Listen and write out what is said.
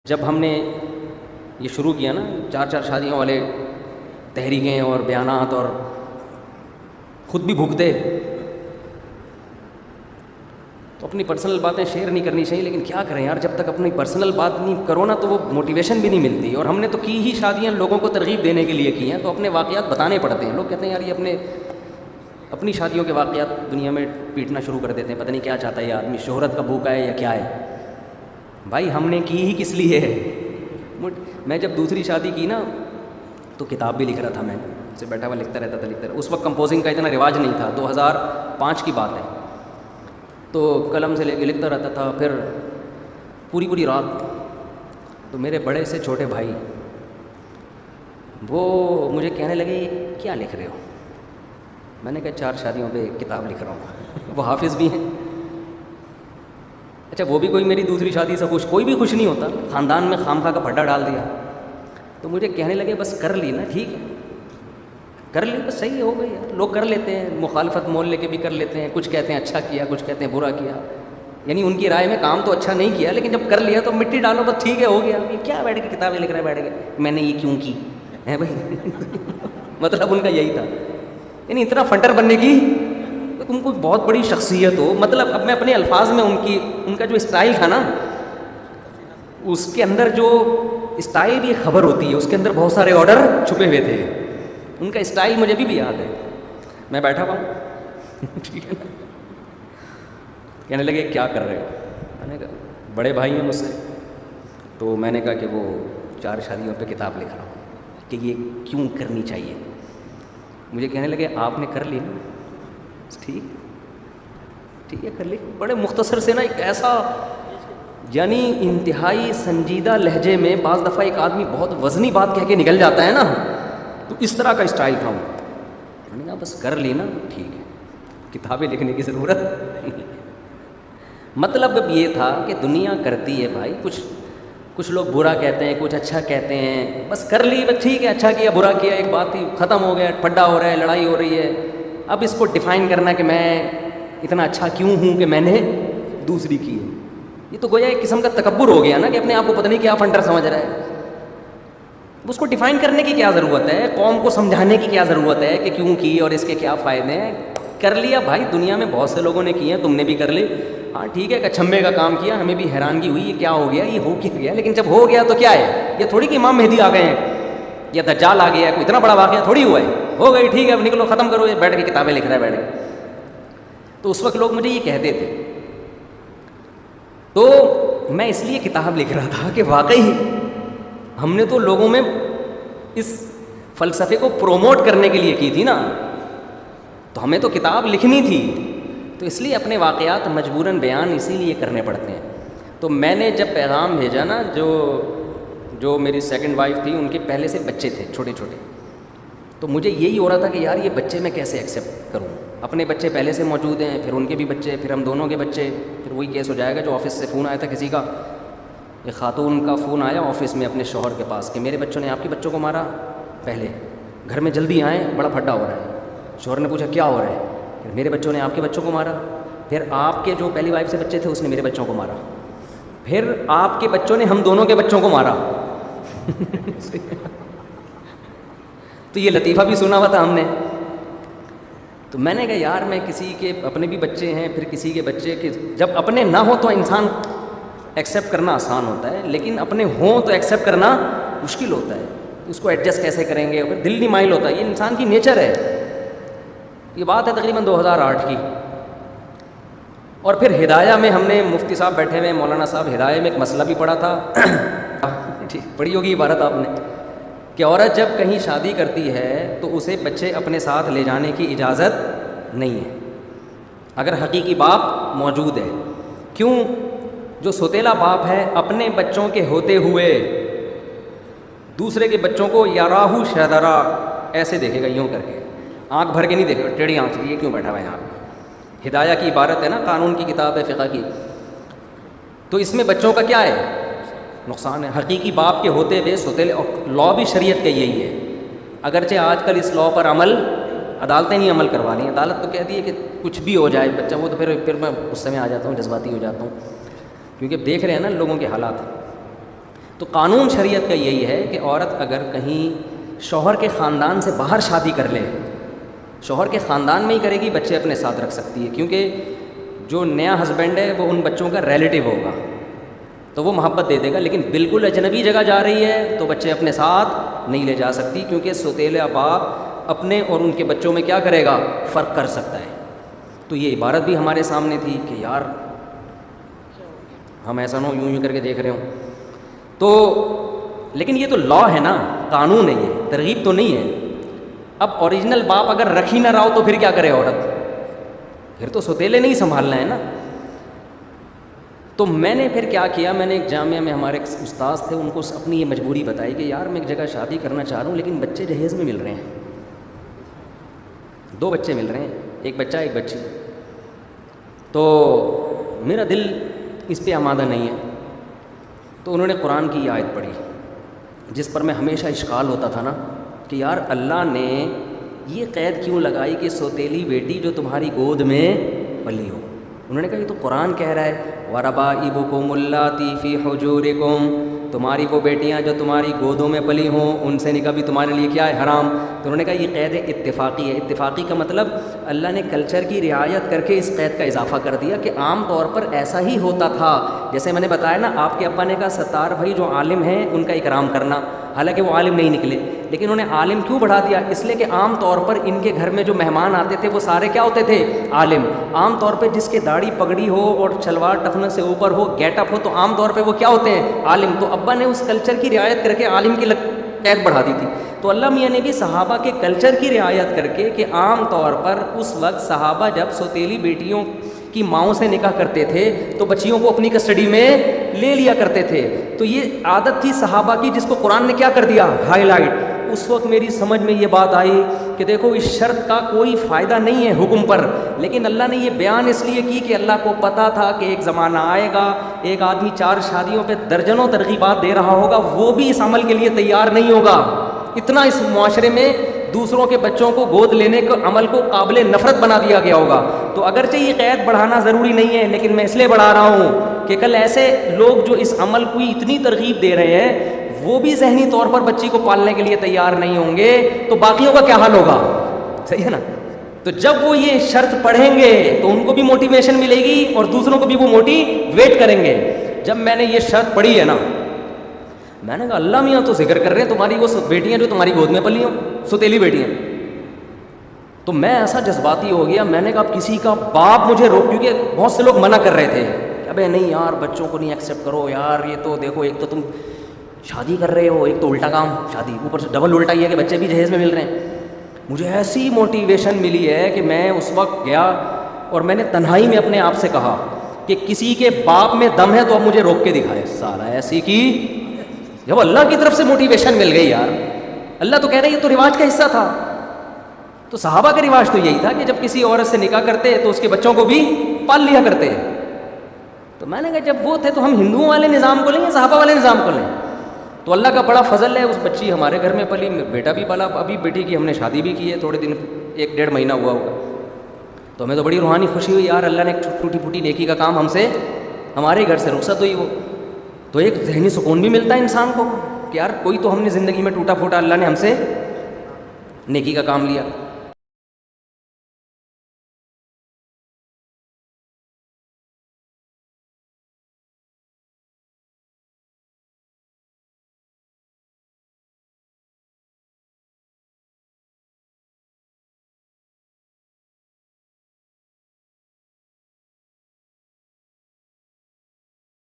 جب ہم نے یہ شروع کیا نا 4 شادیوں والے تحریکیں اور بیانات، اور خود بھی بھوکتے، تو اپنی پرسنل باتیں شیئر نہیں کرنی چاہیے، لیکن کیا کریں یار، جب تک اپنی پرسنل بات نہیں کرو نا تو وہ موٹیویشن بھی نہیں ملتی. اور ہم نے تو کی ہی شادیاں لوگوں کو ترغیب دینے کے لیے کی ہیں، تو اپنے واقعات بتانے پڑتے ہیں. لوگ کہتے ہیں یار یہ اپنی شادیوں کے واقعات دنیا میں پیٹنا شروع کر دیتے ہیں، پتہ نہیں کیا چاہتا ہے یہ آدمی، شہرت کا بھوکا ہے یا کیا ہے. بھائی ہم نے کی ہی کس لیے ہے. میں جب دوسری شادی کی نا تو کتاب بھی لکھ رہا تھا، میں سے بیٹھا ہوا لکھتا رہتا تھا. اس وقت کمپوزنگ کا اتنا رواج نہیں تھا، 2005 کی بات ہے. تو قلم سے لے کے لکھتا رہتا تھا، پھر پوری رات. تو میرے بڑے سے چھوٹے بھائی وہ مجھے کہنے لگے کیا لکھ رہے ہو؟ میں نے کہا 4 شادیوں پہ کتاب لکھ رہا ہوں. وہ حافظ بھی ہیں. اچھا وہ بھی کوئی میری دوسری شادی سے خوش، کوئی بھی خوش نہیں ہوتا، خاندان میں خامخواہ کا پھڈا ڈال دیا. تو مجھے کہنے لگے بس کر لی نا، ٹھیک ہے کر لی، بس صحیح ہو گئی یار. لوگ کر لیتے ہیں، مخالفت مول لے کے بھی کر لیتے ہیں، کچھ کہتے ہیں اچھا کیا، کچھ کہتے ہیں برا کیا. یعنی ان کی رائے میں کام تو اچھا نہیں کیا، لیکن جب کر لیا تو مٹی ڈالو بس، ٹھیک ہے ہو گیا. یہ کیا بیٹھ کے کتابیں لکھ رہے ہیں، بیٹھ کے میں نے یہ کیوں کی ہے بھائی. مطلب ان کا یہی تھا، یعنی اتنا فنٹر بننے کی تم کو بہت بڑی شخصیت ہو. مطلب اب میں اپنے الفاظ میں ان کا جو اسٹائل تھا نا، اس کے اندر جو اسٹائل بھی خبر ہوتی ہے، اس کے اندر بہت سارے آرڈر چھپے ہوئے تھے. ان کا اسٹائل مجھے بھی یاد ہے. میں بیٹھا ہوا ہوں ٹھیک ہے نا. کہنے لگے کیا کر رہے ہو؟ میں نے کہا بڑے بھائی ہیں مجھ سے. تو میں نے کہا کہ وہ 4 شادیوں پہ کتاب لکھ رہا ہوں کہ یہ کیوں کرنی چاہیے. مجھے کہنے لگے آپ نے کر لی نا، ٹھیک ہے کر لی. بڑے مختصر سے نا ایک ایسا، یعنی انتہائی سنجیدہ لہجے میں بعض دفعہ ایک آدمی بہت وزنی بات کہہ کے نکل جاتا ہے نا، تو اس طرح کا اسٹائل تھا. میں نے کہا بس کر لی نا، ٹھیک ہے کتابیں لکھنے کی ضرورت نہیں. مطلب اب یہ تھا کہ دنیا کرتی ہے بھائی، کچھ لوگ برا کہتے ہیں، کچھ اچھا کہتے ہیں، بس کر لی بس ٹھیک ہے، اچھا کیا برا کیا ایک بات ہی، ختم ہو گیا. پھڈا ہو رہا ہے، لڑائی ہو رہی ہے. اب اس کو ڈیفائن کرنا کہ میں اتنا اچھا کیوں ہوں کہ میں نے دوسری کی ہے، یہ تو گویا ایک قسم کا تکبر ہو گیا نا، کہ اپنے آپ کو پتہ نہیں کیا فنٹر سمجھ رہا ہے. اس کو ڈیفائن کرنے کی کیا ضرورت ہے، قوم کو سمجھانے کی کیا ضرورت ہے کہ کیوں کی اور اس کے کیا فائدے ہیں. کر لیا بھائی، دنیا میں بہت سے لوگوں نے کی ہیں، تم نے بھی کر لی. ہاں ٹھیک ہے، کچھمبے کا کام کیا، ہمیں بھی حیرانگی ہوئی یہ کیا ہو گیا، یہ ہو کیا گیا. لیکن جب ہو گیا تو کیا ہے، یہ تھوڑی کہ امام مہدی آ گئے ہیں یا دجال آ گیا ہے، کوئی اتنا بڑا واقعہ تھوڑی ہوا ہے. ہو گئی ٹھیک ہے، اب نکلو ختم کرو، یہ بیٹھ کے کتابیں لکھ رہا ہے بیٹھ کے. تو اس وقت لوگ مجھے یہ کہتے تھے. تو میں اس لیے کتاب لکھ رہا تھا کہ واقعی ہم نے تو لوگوں میں اس فلسفے کو پروموٹ کرنے کے لیے کی تھی نا، تو ہمیں تو کتاب لکھنی تھی. تو اس لیے اپنے واقعات مجبوراً بیان اسی لیے کرنے پڑتے ہیں. تو میں نے جب پیغام بھیجا نا، جو میری سیکنڈ وائف تھی، ان کے پہلے سے بچے تھے چھوٹے چھوٹے. تو مجھے یہی ہو رہا تھا کہ یار یہ بچے میں کیسے ایکسیپٹ کروں. اپنے بچے پہلے سے موجود ہیں، پھر ان کے بھی بچے، پھر ہم دونوں کے بچے، پھر وہی کیس ہو جائے گا جو آفس سے فون آیا تھا کسی کا. ایک خاتون کا فون آیا آفس میں اپنے شوہر کے پاس کہ میرے بچوں نے آپ کے بچوں کو مارا، پہلے گھر میں جلدی آئیں، بڑا پھڈا ہو رہا ہے. شوہر نے پوچھا کیا ہو رہا ہے؟ پھر میرے بچوں نے آپ کے بچوں کو مارا. پھر آپ کے جو پہلی وائف سے بچے تھے اس نے میرے بچوں کو مارا. پھر آپ کے بچوں نے ہم دونوں کے بچوں کو مارا. تو یہ لطیفہ بھی سنا ہوا تھا ہم نے. تو میں نے کہا یار میں کسی کے اپنے بھی بچے ہیں، پھر کسی کے بچے کے، جب اپنے نہ ہو تو انسان ایکسیپٹ کرنا آسان ہوتا ہے، لیکن اپنے ہوں تو ایکسیپٹ کرنا مشکل ہوتا ہے. اس کو ایڈجسٹ کیسے کریں گے، دل نہیں مائل ہوتا. یہ انسان کی نیچر ہے. یہ بات ہے تقریباً 2008 کی. اور پھر ہدایہ میں ہم نے، مفتی صاحب بیٹھے ہوئے مولانا صاحب، ہدایہ میں ایک مسئلہ بھی پڑھا تھا. پڑھی ہوگی عبارت آپ نے کہ عورت جب کہیں شادی کرتی ہے تو اسے بچے اپنے ساتھ لے جانے کی اجازت نہیں ہے اگر حقیقی باپ موجود ہے. کیوں؟ جو سوتیلا باپ ہے اپنے بچوں کے ہوتے ہوئے دوسرے کے بچوں کو یاراہو شہدرا ایسے دیکھے گا، یوں کر کے، آنکھ بھر کے نہیں دیکھے گا، ٹیڑھی آنکھ سے، یہ کیوں بیٹھا ہوا ہے یہاں پہ. ہدایہ کی عبارت ہے نا، قانون کی کتاب ہے فقہ کی. تو اس میں بچوں کا کیا ہے، نقصان ہے. حقیقی باپ کے ہوتے ہوئے سوتیلے، اور لاء بھی شریعت کا یہی ہے. اگرچہ آج کل اس لاء پر عمل عدالتیں نہیں عمل کروا رہی ہیں. عدالت تو کہتی ہے کہ کچھ بھی ہو جائے بچہ، وہ تو پھر میں اس سمے آ جاتا ہوں، جذباتی ہو جاتا ہوں، کیونکہ دیکھ رہے ہیں نا لوگوں کے حالات. تو قانون شریعت کا یہی ہے کہ عورت اگر کہیں شوہر کے خاندان سے باہر شادی کر لے، شوہر کے خاندان میں ہی کرے گی، بچے اپنے ساتھ رکھ سکتی ہے، کیونکہ جو نیا ہسبینڈ ہے وہ ان بچوں کا ریلیٹیو ہوگا تو وہ محبت دے دے گا، لیکن بالکل اجنبی جگہ جا رہی ہے تو بچے اپنے ساتھ نہیں لے جا سکتی، کیونکہ سوتیلا باپ اپنے اور ان کے بچوں میں کیا کرے گا، فرق کر سکتا ہے۔ تو یہ عبارت بھی ہمارے سامنے تھی کہ یار ہم ایسا نہ ہو یوں کر کے دیکھ رہے ہوں تو، لیکن یہ تو لا ہے نا، قانون ہے، یہ ترغیب تو نہیں ہے۔ اب اوریجنل باپ اگر رکھ ہی نہ رہا ہو تو پھر کیا کرے عورت، پھر تو سوتیلے نہیں سنبھالنا ہے نا۔ تو میں نے پھر کیا کیا، میں نے ایک جامعہ میں ہمارے ایک استاذ تھے، ان کو اپنی یہ مجبوری بتائی کہ یار میں ایک جگہ شادی کرنا چاہ رہا ہوں لیکن بچے جہیز میں مل رہے ہیں، 2 بچے مل رہے ہیں، ایک بچہ ایک بچی، تو میرا دل اس پہ آمادہ نہیں ہے۔ تو انہوں نے قرآن کی یہ آیت پڑھی جس پر میں ہمیشہ اشکال ہوتا تھا نا کہ یار اللہ نے یہ قید کیوں لگائی کہ سوتیلی بیٹی جو تمہاری گود میں پلی ہو۔ انہوں نے کہا یہ تو قرآن کہہ رہا ہے وَرَبَائِبُكُمُ اللَّاتِي فِي حُجُورِكُمْ، تمہاری وہ بیٹیاں جو تمہاری گودوں میں پلی ہوں ان سے نکاح بھی تمہارے لیے کیا ہے، حرام۔ تو انہوں نے کہا یہ قید اتفاقی ہے۔ اتفاقی کا مطلب اللہ نے کلچر کی رعایت کر کے اس قید کا اضافہ کر دیا کہ عام طور پر ایسا ہی ہوتا تھا۔ جیسے میں نے بتایا نا، آپ کے ابا نے کہا ستار بھائی جو عالم ہیں ان کا اکرام کرنا، حالانکہ وہ عالم نہیں نکلے، لیکن انہوں نے عالم کیوں بڑھا دیا، اس لیے کہ عام طور پر ان کے گھر میں جو مہمان آتے تھے وہ سارے کیا ہوتے تھے، عالم۔ عام طور پہ جس کے داڑھی پگڑی ہو اور شلوار ٹخنے سے اوپر ہو، گیٹ اپ ہو، تو عام طور پہ وہ کیا ہوتے ہیں، عالم۔ تو ابا نے اس کلچر کی رعایت کر کے عالم کی قید بڑھا دی تھی۔ تو اللہ میاں نے بھی صحابہ کے کلچر کی رعایت کر کے کہ عام طور پر اس وقت صحابہ جب سوتیلی بیٹیوں کی ماؤں سے نکاح کرتے تھے تو بچیوں کو اپنی کسٹڈی میں لے لیا کرتے تھے۔ تو یہ عادت تھی صحابہ کی جس کو قرآن نے کیا کر دیا، ہائی لائٹ۔ اس وقت میری سمجھ میں یہ بات آئی کہ دیکھو اس شرط کا کوئی فائدہ نہیں ہے حکم پر، لیکن اللہ نے یہ بیان اس لیے کی کہ اللہ کو پتہ تھا کہ ایک زمانہ آئے گا ایک آدمی 4 شادیوں پہ درجنوں ترغیبات دے رہا ہوگا، وہ بھی اس عمل کے لیے تیار نہیں ہوگا۔ اتنا اس معاشرے میں دوسروں کے بچوں کو گود لینے کے عمل کو قابل نفرت بنا دیا گیا ہوگا۔ تو اگرچہ یہ قید بڑھانا ضروری نہیں ہے، لیکن میں اس لیے بڑھا رہا ہوں کہ کل ایسے لوگ جو اس عمل کو اتنی ترغیب دے رہے ہیں وہ بھی ذہنی طور پر بچی کو پالنے کے لیے تیار نہیں ہوں گے تو باقیوں کا کیا حال ہوگا، صحیح ہے نا۔ تو جب وہ یہ شرط پڑھیں گے تو ان کو بھی موٹیویشن ملے گی اور دوسروں کو بھی وہ موٹیویٹ کریں گے۔ جب میں نے یہ شرط پڑھی ہے نا، میں نے کہا اللہ میاں تو ذکر کر رہے ہیں تمہاری وہ بیٹیاں جو تمہاری گود میں پلی ہوں، سوتیلی بیٹیاں۔ تو میں ایسا جذباتی ہو گیا، میں نے کہا اب کسی کا باپ مجھے روک، کیونکہ بہت سے لوگ منع کر رہے تھے کہ ابے نہیں یار بچوں کو نہیں ایکسیپٹ کرو یار، یہ تو دیکھو ایک تو تم شادی کر رہے ہو، ایک تو الٹا کام شادی، اوپر سے ڈبل الٹا یہ کہ بچے بھی جہیز میں مل رہے ہیں۔ مجھے ایسی موٹیویشن ملی ہے کہ میں اس وقت گیا اور میں نے تنہائی میں اپنے آپ سے کہا کہ کسی کے باپ میں دم ہے تو اب مجھے روک کے دکھائے سالہ ایسی کی۔ جب اللہ کی طرف سے موٹیویشن مل گئی یار، اللہ تو کہہ رہے یہ تو رواج کا حصہ تھا۔ تو صحابہ کا رواج تو یہی تھا کہ جب کسی عورت سے نکاح کرتے تو اس کے بچوں کو بھی پال لیا کرتے۔ تو میں نے کہا جب وہ تھے تو ہم ہندوؤں والے نظام کو لیں یا صحابہ والے نظام کو لیں؟ تو اللہ کا بڑا فضل ہے، اس بچی ہمارے گھر میں پلی، بیٹا بھی پلا، ابھی بیٹی کی ہم نے شادی بھی کی ہے، تھوڑے دن 1-1.5 مہینہ ہوا ہوگا۔ تو ہمیں تو بڑی روحانی خوشی ہوئی یار، اللہ نے ایک ٹوٹی پھوٹی نیکی کا کام ہم سے، ہمارے گھر سے رخصت ہوئی وہ، تو ایک ذہنی سکون بھی ملتا ہے انسان کو کہ یار کوئی تو ہم نے زندگی میں ٹوٹا پھوٹا اللہ نے ہم سے نیکی کا کام لیا۔